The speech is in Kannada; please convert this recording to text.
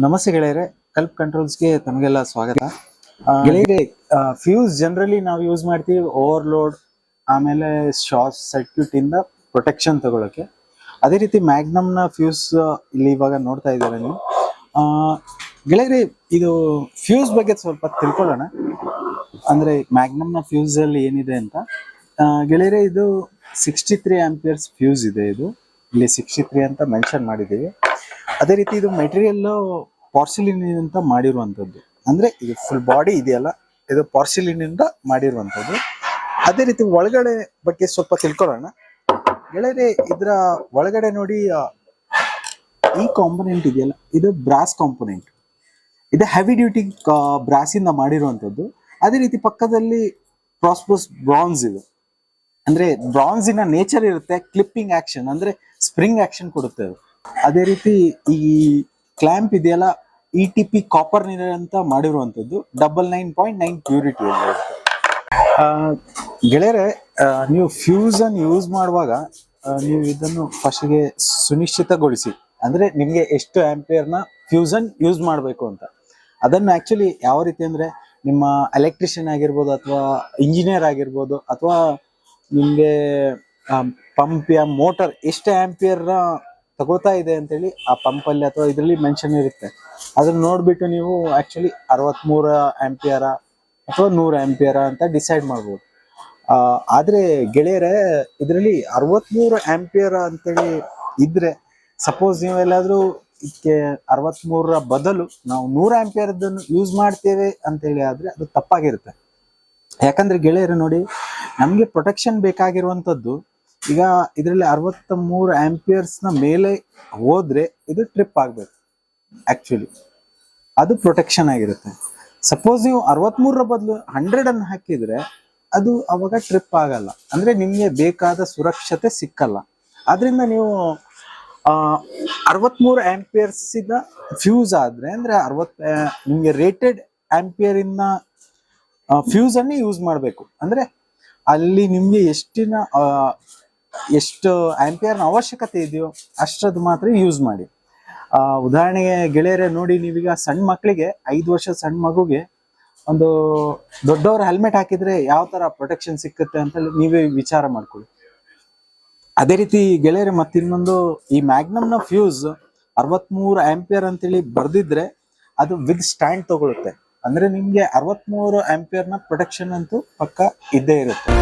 ನಮಸ್ತೆ ಗೆಳೆಯರೆ, ಕಲ್ಪ್ ಕಂಟ್ರೋಲ್ಸ್ಗೆ ತಮಗೆಲ್ಲ ಸ್ವಾಗತ. ಗೆಳೆಯರೆ, ಫ್ಯೂಸ್ ಜನರಲಿ ನಾವು ಯೂಸ್ ಮಾಡ್ತೀವಿ ಓವರ್ಲೋಡ್, ಆಮೇಲೆ ಶಾರ್ಟ್ ಸರ್ಕ್ಯೂಟ್ ಇಂದ ಪ್ರೊಟೆಕ್ಷನ್ ತಗೊಳಕ್ಕೆ. ಅದೇ ರೀತಿ ಮ್ಯಾಗ್ನಮ್ನ ಫ್ಯೂಸ್ ಇಲ್ಲಿ ಇವಾಗ ನೋಡ್ತಾ ಇದ್ದಾರೆ ನೀವು. ಗೆಳೆಯರೆ, ಇದು ಫ್ಯೂಸ್ ಬಗ್ಗೆ ಸ್ವಲ್ಪ ತಿಳ್ಕೊಳ್ಳೋಣ. ಅಂದ್ರೆ ಮ್ಯಾಗ್ನಮ್ನ ಫ್ಯೂಸ್ ಅಲ್ಲಿ ಏನಿದೆ ಅಂತ. ಗೆಳೆಯರೆ, ಇದು 63 ಆಂಪಿಯರ್ಸ್ ಫ್ಯೂಸ್ ಇದೆ. ಇದು ಇಲ್ಲಿ 63 ಅಂತ ಮೆನ್ಷನ್ ಮಾಡಿದ್ದೀವಿ. ಅದೇ ರೀತಿ ಇದು ಮೆಟೀರಿಯಲ್ ಪಾರ್ಸಿಲಿನ್ ಅಂತ ಮಾಡಿರುವಂತದ್ದು. ಅಂದ್ರೆ ಇದು ಫುಲ್ ಬಾಡಿ ಇದೆಯಲ್ಲ, ಇದು ಪಾರ್ಸಿಲಿನ್ ಇಂದ ಮಾಡಿರುವಂತದ್ದು. ಅದೇ ರೀತಿ ಒಳಗಡೆ ಬಗ್ಗೆ ಸ್ವಲ್ಪ ತಿಳ್ಕೊಳ್ಳೋಣ. ಗೆಳೆಯರೆ, ಇದರ ಒಳಗಡೆ ನೋಡಿ, ಈ ಕಾಂಪೊನೆಂಟ್ ಇದೆಯಲ್ಲ, ಇದು ಬ್ರಾಸ್ ಕಾಂಪೊನೆಂಟ್. ಇದು ಹೆವಿ ಡ್ಯೂಟಿ ಬ್ರಾಸ್ ಇಂದ ಮಾಡಿರುವಂತದ್ದು. ಅದೇ ರೀತಿ ಪಕ್ಕದಲ್ಲಿ ಪ್ರಾಸ್ಪೋಸ್ ಬ್ರಾನ್ಸ್ ಇದೆ. ಅಂದ್ರೆ ಬ್ರಾನ್ಸಿನ ನೇಚರ್ ಇರುತ್ತೆ, ಕ್ಲಿಪ್ಪಿಂಗ್ ಆಕ್ಷನ್ ಅಂದ್ರೆ ಸ್ಪ್ರಿಂಗ್ ಆಕ್ಷನ್ ಕೊಡುತ್ತೆ ಅದು. ಅದೇ ರೀತಿ ಈ ಕ್ಲ್ಯಾಂಪ್ ಇದೆಯಲ್ಲ, ETP ಕಾಪರ್ ಅಂತ ಮಾಡಿರುವಂತದ್ದು. 99.9 ಪ್ಯೂರಿಟಿ ಇರುತ್ತೆ. ಗೆಳೆಯರೆ, ನೀವು ಫ್ಯೂಸ್ ಅನ್ನು ಯೂಸ್ ಮಾಡುವಾಗ ನೀವು ಇದನ್ನು ಫಸ್ಟ್ಗೆ ಸುನಿಶ್ಚಿತಗೊಳಿಸಿ. ಅಂದ್ರೆ ನಿಮ್ಗೆ ಎಷ್ಟು ಆಂಪಿಯರ್ ನ ಫ್ಯೂಸ್ ಅನ್ನು ಯೂಸ್ ಮಾಡಬೇಕು ಅಂತ. ಅದನ್ನು ಆಕ್ಚುಲಿ ಯಾವ ರೀತಿ ಅಂದ್ರೆ, ನಿಮ್ಮ ಎಲೆಕ್ಟ್ರಿಷಿಯನ್ ಆಗಿರ್ಬೋದು, ಅಥವಾ ಇಂಜಿನಿಯರ್ ಆಗಿರ್ಬೋದು, ಅಥವಾ ನಿಮ್ಗೆ ಪಂಪ್ ಯಾ ಮೋಟರ್ ಎಷ್ಟು ಆಂಪಿಯರ್ ತಗೋತಾ ಇದೆ ಅಂತೇಳಿ ಆ ಪಂಪ್ ಅಲ್ಲಿ ಅಥವಾ ಇದರಲ್ಲಿ ಮೆನ್ಷನ್ ಇರುತ್ತೆ. ಅದನ್ನ ನೋಡ್ಬಿಟ್ಟು ನೀವು ಆಕ್ಚುಲಿ 63 ಆಂಪಿಯರ ಅಥವಾ 100 ಆಂಪಿಯರ ಅಂತ ಡಿಸೈಡ್ ಮಾಡ್ಬೋದು. ಆದ್ರೆ ಗೆಳೆಯರೆ, ಇದರಲ್ಲಿ 63 ಆಂಪಿಯರ್ ಅಂತೇಳಿ ಇದ್ರೆ, ಸಪೋಸ್ ನೀವೆಲ್ಲಾದ್ರೂ ಇದಕ್ಕೆ 63ರ ಬದಲು ನಾವು 100 ಆಂಪಿಯರ್ ಯೂಸ್ ಮಾಡ್ತೇವೆ ಅಂತೇಳಿ ಆದ್ರೆ ಅದು ತಪ್ಪಾಗಿರುತ್ತೆ. ಯಾಕಂದ್ರೆ ಗೆಳೆಯರು ನೋಡಿ, ನಮ್ಗೆ ಪ್ರೊಟೆಕ್ಷನ್ ಬೇಕಾಗಿರುವಂತದ್ದು ಈಗ ಇದರಲ್ಲಿ 63 ಆಂಪಿಯರ್ಸ್ ನ ಮೇಲೆ ಹೋದ್ರೆ ಇದು ಟ್ರಿಪ್ ಆಗ್ಬೇಕು. ಆಕ್ಚುಲಿ ಅದು ಪ್ರೊಟೆಕ್ಷನ್ ಆಗಿರುತ್ತೆ. ಸಪೋಸ್ ನೀವು 63ರ ಬದಲು 100 ಅನ್ನು ಹಾಕಿದ್ರೆ ಅದು ಅವಾಗ ಟ್ರಿಪ್ ಆಗಲ್ಲ. ಅಂದ್ರೆ ನಿಮ್ಗೆ ಬೇಕಾದ ಸುರಕ್ಷತೆ ಸಿಕ್ಕಲ್ಲ. ಆದ್ರಿಂದ ನೀವು 63 ಆಂಪಿಯರ್ಸ್ ಇಂದ ಫ್ಯೂಸ್ ಆದ್ರೆ, ಅಂದ್ರೆ ನಿಮ್ಗೆ ರೇಟೆಡ್ ಆಂಪಿಯರ್ ಇಂದ ಫ್ಯೂಸ್ ಅನ್ನೇ ಯೂಸ್ ಮಾಡ್ಬೇಕು. ಅಂದ್ರೆ ಅಲ್ಲಿ ನಿಮ್ಗೆ ಎಷ್ಟು ಆಂಪಿಯರ್ನ ಅವಶ್ಯಕತೆ ಇದೆಯೋ ಅಷ್ಟರದ್ದು ಮಾತ್ರ ಯೂಸ್ ಮಾಡಿ. ಉದಾಹರಣೆಗೆ ಗೆಳೆಯರೆ ನೋಡಿ, ನೀವೀಗ ಸಣ್ಣ ಮಕ್ಕಳಿಗೆ, 5 ವರ್ಷ ಸಣ್ಣ ಮಗುಗೆ ಒಂದು ದೊಡ್ಡವರ ಹೆಲ್ಮೆಟ್ ಹಾಕಿದ್ರೆ ಯಾವ ತರ ಪ್ರೊಟೆಕ್ಷನ್ ಸಿಕ್ಕುತ್ತೆ ಅಂತ ನೀವೇ ವಿಚಾರ ಮಾಡ್ಕೊಳ್ಳಿ. ಅದೇ ರೀತಿ ಗೆಳೆಯರೆ, ಮತ್ತಿನ್ನೊಂದು, ಈ ಮ್ಯಾಗ್ನಮ್ನ ಫ್ಯೂಸ್ 63 ಆಂಪಿಯರ್ ಅಂತೇಳಿ ಬರ್ದಿದ್ರೆ ಅದು ವಿತ್ ಸ್ಟ್ಯಾಂಡ್ ತಗೊಳುತ್ತೆ. ಅಂದ್ರೆ ನಿಮ್ಗೆ 63 ಆಂಪಿಯರ್ನ ಪ್ರೊಟೆಕ್ಷನ್ ಅಂತೂ ಪಕ್ಕ ಇದ್ದೇ ಇರುತ್ತೆ.